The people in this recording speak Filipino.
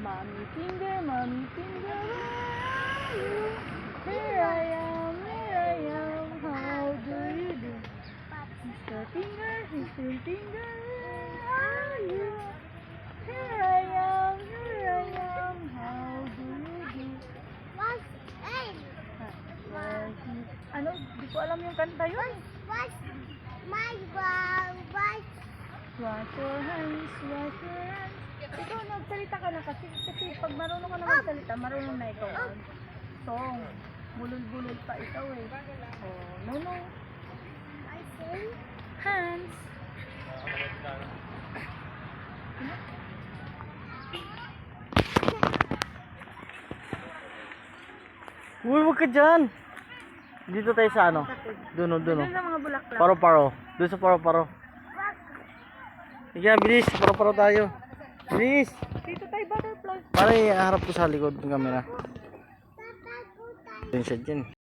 Mommy finger, where are you? Here I am, how do you do? Mr. Finger, where are you? Here I am, how do you do? Ano, di ko alam yung kanta yun. Wash your hands, wash your hands. Ikaw, nagsalita ka na kasi pag marunong ka na magsalita, marunong na ikaw. Song. Bulol-bulol pa ikaw eh. Oh, no. Hands. Uy, wag ka dyan. Dito tayo sa ano? Doon. Doon sa mga bulaklak. Paro-paro. Doon sa paro-paro. Sige, bilis. Paro-paro tayo. Bilis. Dito tayo butterfly. Para iharap ko sa likod ng camera. Yun siya dyan.